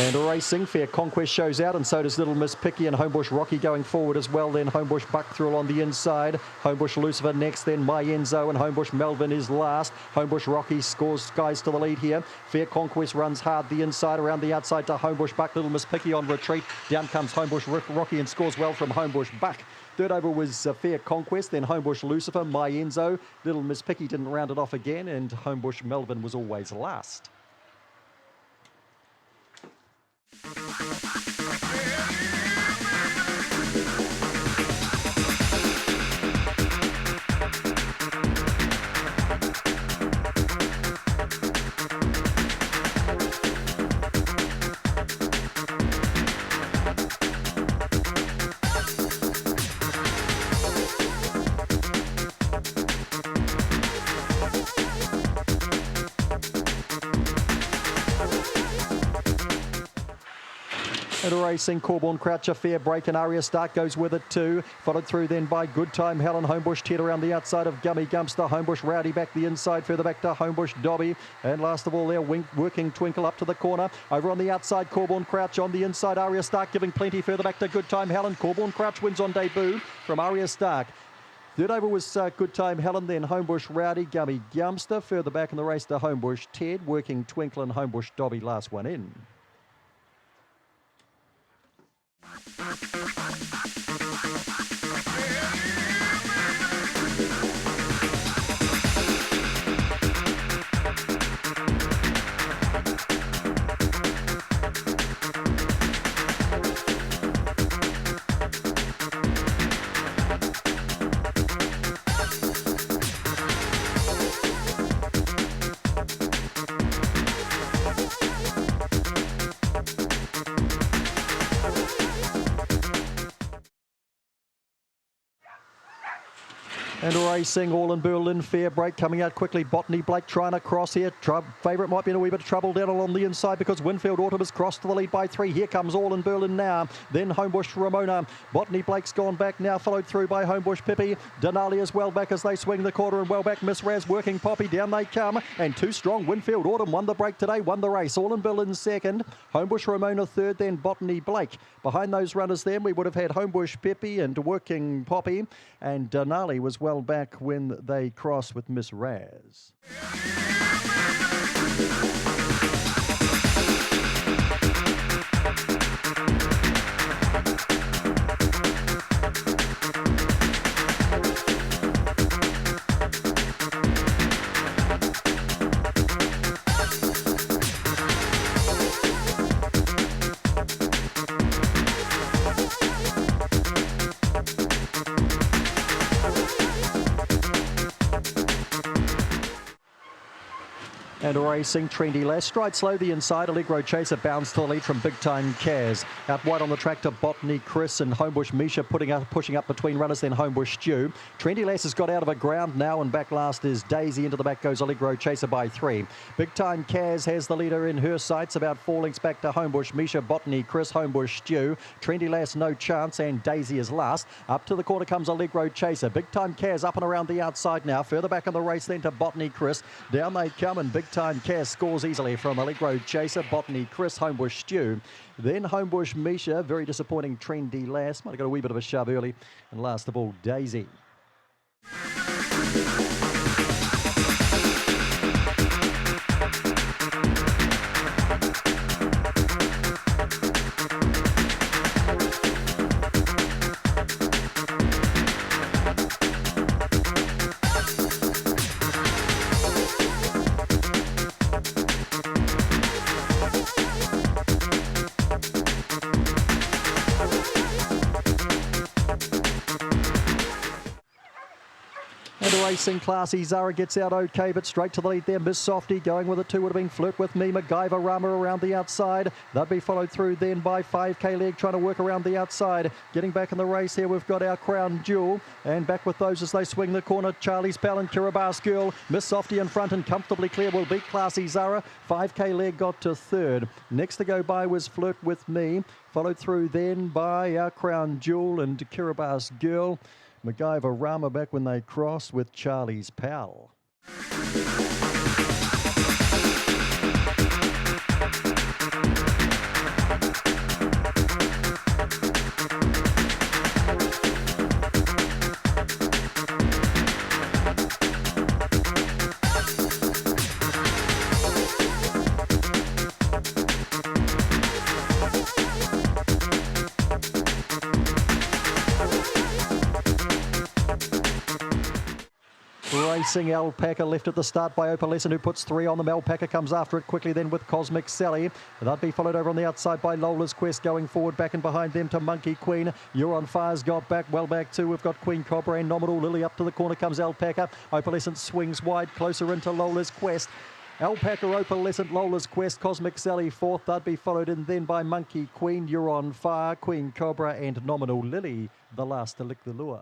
And racing, Fair Conquest shows out, and so does Little Miss Picky and Homebush Rocky going forward as well. Then Homebush Buck Thrill on the inside. Homebush Lucifer next, then My Enzo, and Homebush Melvin is last. Homebush Rocky scores skies to the lead here. Fair Conquest runs hard the inside, around the outside to Homebush Buck. Little Miss Picky on retreat. Down comes Homebush Rocky and scores well from Homebush Buck. Third over was Fair Conquest, then Homebush Lucifer, My Enzo. Little Miss Picky didn't round it off again, and Homebush Melvin was always last. And racing, Corborn Croucher, Fair Break, and Aria Stark goes with it too. Followed through then by Good Time Helen, Homebush Ted around the outside of Gummy Gumpster, Homebush Rowdy back the inside, further back to Homebush Dobby. And last of all there, Working Twinkle up to the corner. Over on the outside, Corborn Crouch on the inside, Aria Stark giving plenty further back to Good Time Helen. Corborn Crouch wins on debut from Aria Stark. Third over was Good Time Helen, then Homebush Rowdy, Gummy Gumpster. Further back in the race to Homebush Ted, Working Twinkle, and Homebush Dobby last one in. And racing, All in Berlin, Fair Break coming out quickly. Botany Blake trying to cross here. Favourite might be in a wee bit of trouble down along the inside because Winfield Autumn has crossed to the lead by 3. Here comes All in Berlin now. Then Homebush Ramona. Botany Blake's gone back now, followed through by Homebush Pippi. Denali is well back as they swing the quarter, and well back Miss Raz, Working Poppy. Down they come, and too strong. Winfield Autumn won the break today, won the race. All in Berlin second. Homebush Ramona third, then Botany Blake. Behind those runners then, we would have had Homebush Pippi and Working Poppy, and Denali was well back when they cross with Miss Raz. And racing, Trendy Lass, stride slow the inside, Allegro Chaser bounds to the lead from Big Time Kaz. Out wide on the track to Botany Chris and Homebush Misha pushing up between runners, then Homebush Stew. Trendy Lass has got out of a ground now, and back last is Daisy. Into the back goes Allegro Chaser by 3. Big Time Kaz has the leader in her sights, about 4 lengths back to Homebush Misha, Botany Chris, Homebush Stew. Trendy Lass no chance, and Daisy is last. Up to the quarter comes Allegro Chaser. Big Time Kaz up and around the outside now, further back in the race then to Botany Chris. Down they come, and Big Time Kaz scores easily from Allegro Chaser, Botany Chris, Homebush Stew. Then Homebush Misha, very disappointing Trendy Lass, might have got a wee bit of a shove early. And last of all, Daisy. Racing, Classy Zara gets out okay, but straight to the lead there. Miss Softy going with it too would have been Flirt with Me. MacGyver Rama around the outside. They'll be followed through then by 5K Leg trying to work around the outside. Getting back in the race here, we've got our Crown Jewel, and back with those as they swing the corner. Charlie's Pal and Kiribati Girl. Miss Softy in front and comfortably clear will beat Classy Zara. 5K Leg got to third. Next to go by was Flirt with Me, followed through then by our Crown Jewel and Kiribati Girl. MacGyver Rama back when they crossed with Charlie's Pal. Racing Alpaca left at the start by Opalescent, who puts 3 on them. Alpaca comes after it quickly then with Cosmic Sally. They'll be followed over on the outside by Lola's Quest, going forward back and behind them to Monkey Queen. You're on Fire's got back, well back too. We've got Queen Cobra and Nominal Lily. Up to the corner comes Alpaca. Opalescent swings wide, closer into Lola's Quest. Alpaca, Opalescent, Lola's Quest, Cosmic Sally fourth. They'd be followed in then by Monkey Queen, You're on Fire, Queen Cobra and Nominal Lily, the last to lick the lure.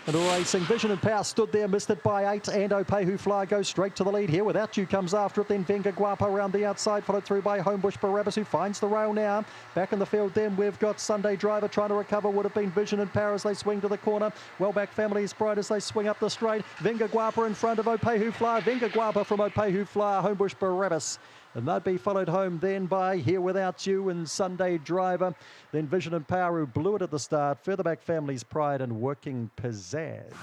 And Racing Vision and Power stood there, missed it by 8, and Opehu Fly goes straight to the lead here. Without You comes after it, then Venga Guapa around the outside, followed through by Homebush Barabbas, who finds the rail now. Back in the field then we've got Sunday Driver trying to recover, would have been Vision and Power as they swing to the corner. Well back Family's Pride as they swing up the straight. Venga Guapa in front of Opehu Fly. Venga Guapa from Opehu Fly, Homebush Barabbas. And they'd be followed home then by Here Without You and Sunday Driver. Then Vision and Power, who blew it at the start. Further back Family's Pride and Working Pizzazz.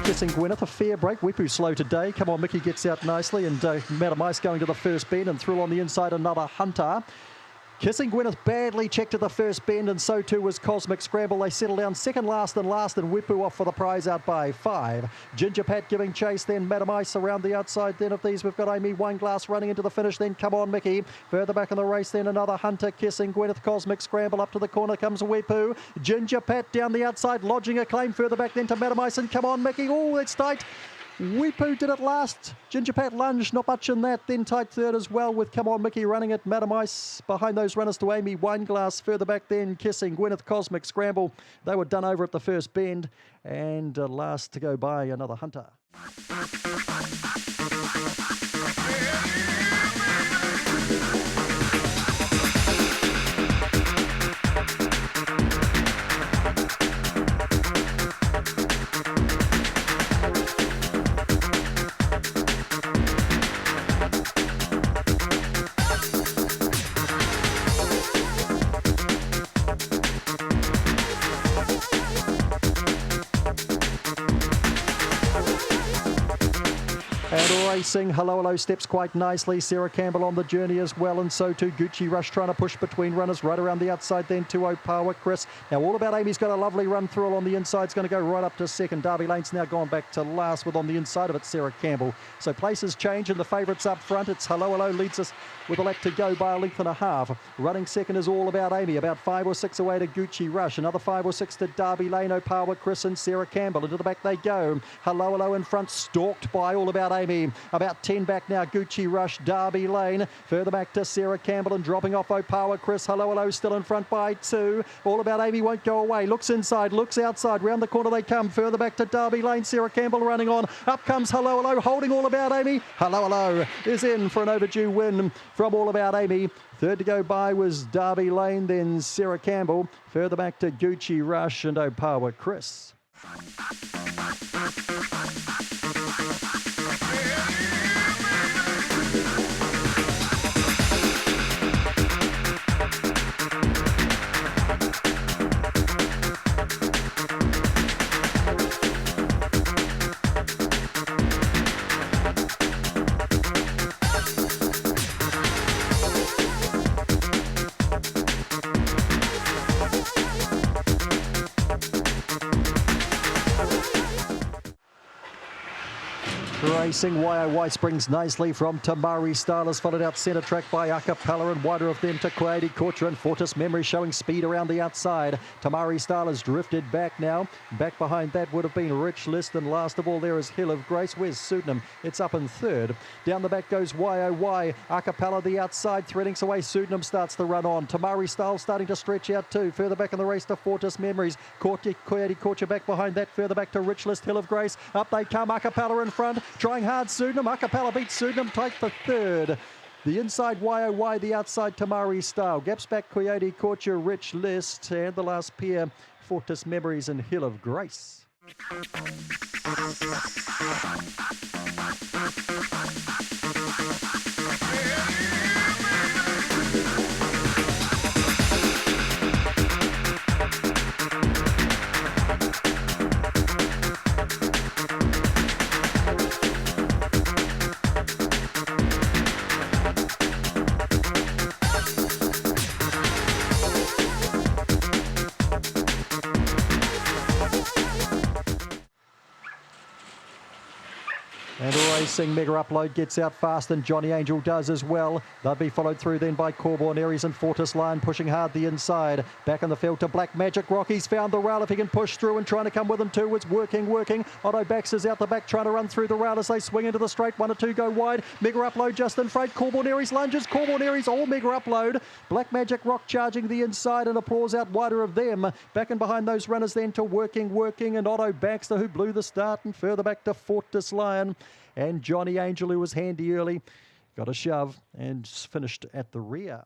Kissing Gwyneth, a fair break. Wipu slow today. Come on, Mickey gets out nicely, and Madam Ice going to the first bend, and through on the inside another Hunter. Kissing Gwyneth badly checked at the first bend, and so too was Cosmic Scramble. They settle down second last, and Wipu off for the prize out by 5. Ginger Pat giving chase, then Madam Ice around the outside. Then of these, we've got Amy Wineglass running into the finish. Then Come On Mickey. Further back in the race, then another Hunter. Kissing Gwyneth, Cosmic Scramble. Up to the corner comes Wipu. Ginger Pat down the outside, lodging a claim. Further back then to Madam Ice and Come On Mickey. Oh, that's tight. Wipu did it last. Ginger Pat lunged, not much in that. Then tight third as well with Come On Mickey running it. Madam Ice behind those runners to Amy Wineglass. Further back then Kissing Gwyneth, Cosmic Scramble. They were done over at the first bend. And last to go by another Hunter. And Racing, Hello steps quite nicely. Sarah Campbell on the journey as well, and so too Gucci Rush trying to push between runners right around the outside then to Opawa Chris. Now All About Amy's got a lovely run through on the inside. It's going to go right up to second. Derby Lane's now gone back to last with on the inside of it Sarah Campbell. So places change and the favourites up front. It's Hello leads us with a lap to go by a length and a half. Running second is All About Amy, about 5 or 6 away to Gucci Rush. Another 5 or 6 to Derby Lane, Opawa Chris and Sarah Campbell. Into the back they go. Hello in front, stalked by All About Amy. About 10 back now, Gucci Rush, Derby Lane. Further back to Sarah Campbell and dropping off Opawa Chris. Hello still in front by 2. All About Amy won't go away. Looks inside, looks outside. Round the corner they come. Further back to Derby Lane. Sarah Campbell running on. Up comes Hello holding All About Amy. Hello is in for an overdue win from All About Amy. Third to go by was Derby Lane, then Sarah Campbell. Further back to Gucci Rush and Opawa Chris. Racing YOY springs nicely from Tamari Stylus, followed out centre track by Acapella, and wider of them to Quadi Kortra and Fortis Memory showing speed around the outside. Tamari Stylus drifted back now. Back behind that would have been Rich List, and last of all there is Hill of Grace. Where's Sudenham? It's up in third. Down the back goes YOY. Acapella the outside, threading away. Sudenham starts the run on. Tamari Style starting to stretch out too. Further back in the race to Fortis Memories. Quadi Kortra back behind that. Further back to Rich List, Hill of Grace. Up they come. Acapella in front. Trying hard, Sudenham. Acapella beats Sudenham tight for third. The inside YOY, the outside Tamari Style. Gaps back Coyote Kortra, Rich List, and the last pair, Fortis Memories and Hill of Grace. And Racing Mega Upload gets out fast, and Johnny Angel does as well. They'll be followed through then by Corborn Aries and Fortis Lion pushing hard the inside. Back in the field to Black Magic Rock. He's found the rail if he can push through and trying to come with him too. It's working. Otto Baxter's out the back trying to run through the rail as they swing into the straight. 1 or 2 go wide. Mega Upload just in front. Corborn Aries lunges. Corborn Aries all Mega Upload. Black Magic Rock charging the inside, and applause out wider of them. Back and behind those runners then to Working, and Otto Baxter who blew the start, and further back to Fortis Lion. And Johnny Angel, who was handy early, got a shove and finished at the rear.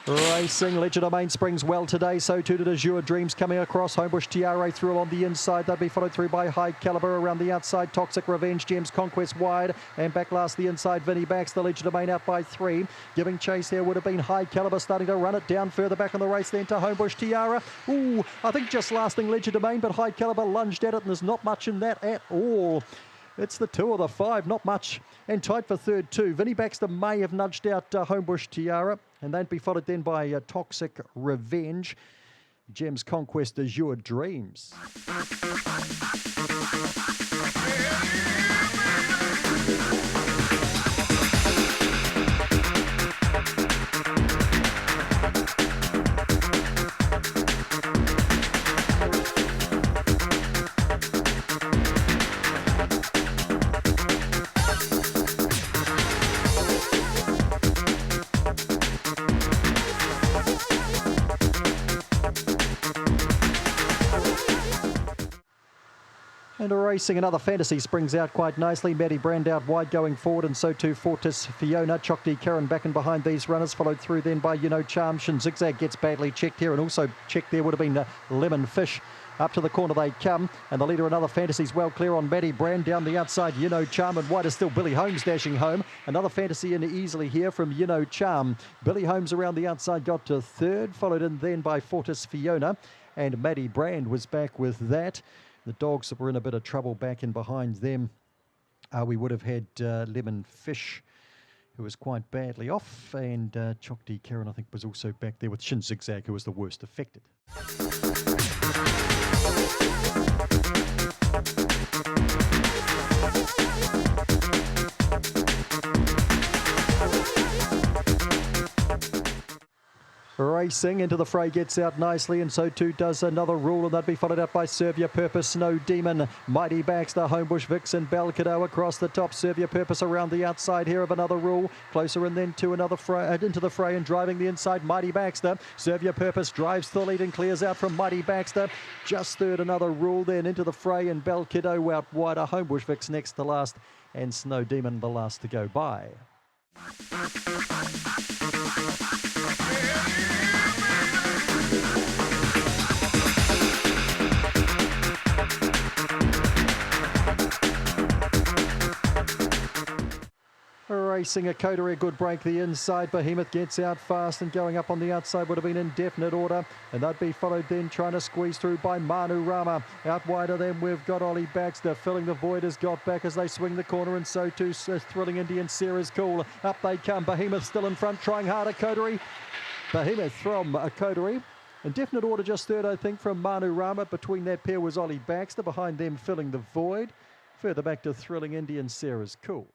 Racing Legend of Main springs well today, so too did Azure Dreams coming across. Homebush Tiare through along the inside. They'll be followed through by High Caliber around the outside. Toxic Revenge, Gems Conquest wide, and back last the inside. Vinnie Baxter, Legend of Main out by 3. Giving chase here would have been High Caliber starting to run it down further back in the race then to Homebush Tiara. Ooh, I think just lasting Legend of Main, but High Caliber lunged at it, and there's not much in that at all. It's the 2 or the 5, not much. And tight for third too. Vinnie Baxter may have nudged out Homebush Tiara, and they'd be followed then by Toxic Revenge, Gems Conquest, Azure Dreams. And Racing Another Fantasy springs out quite nicely. Maddie Brand out wide going forward, and so too Fortis Fiona. Chokdi Karen back and behind these runners, followed through then by Charm. Shin Zigzag gets badly checked here, and also checked there would have been Lemon Fish. Up to the corner they come, and the leader Another Fantasy's well clear on Maddie Brand. Down the outside, Charm, and wide is still Billy Holmes dashing home. Another Fantasy in easily here from Charm. Billy Holmes around the outside got to third, followed in then by Fortis Fiona, and Maddie Brand was back with that. The dogs that were in a bit of trouble back in behind them, we would have had Lemon Fish, who was quite badly off, and Chokdi Karen, I think, was also back there with Shin Zigzag, who was the worst affected. Racing into the fray gets out nicely, and so too does Another Rule, and they'd be followed out by Serve Your Purpose, Snow Demon, Mighty Baxter, Homebush Vixen, Belcadeau across the top. Serve Your Purpose around the outside here of Another Rule, closer and then to another fray, into the fray, and driving the inside Mighty Baxter. Serve Your Purpose drives the lead and clears out from Mighty Baxter. Just third Another Rule, then into the fray, and Belcadeau out wider. Homebush Vix next to last, and Snow Demon the last to go by. racing. A Coterie, a good break the inside. Behemoth gets out fast and going up on the outside would have been in definite order. And they'd be followed then trying to squeeze through by Manu Rama. Out wide of them we've got Ollie Baxter. Filling the void has got back as they swing the corner, and so too Thrilling Indian Sarah's Cool. Up they come. Behemoth still in front, trying hard at Coterie. Behemoth from a Coterie. In definite order, just third, I think, from Manu Rama. Between that pair was Ollie Baxter. Behind them, Filling the Void. Further back to Thrilling Indian Sarah's Cool.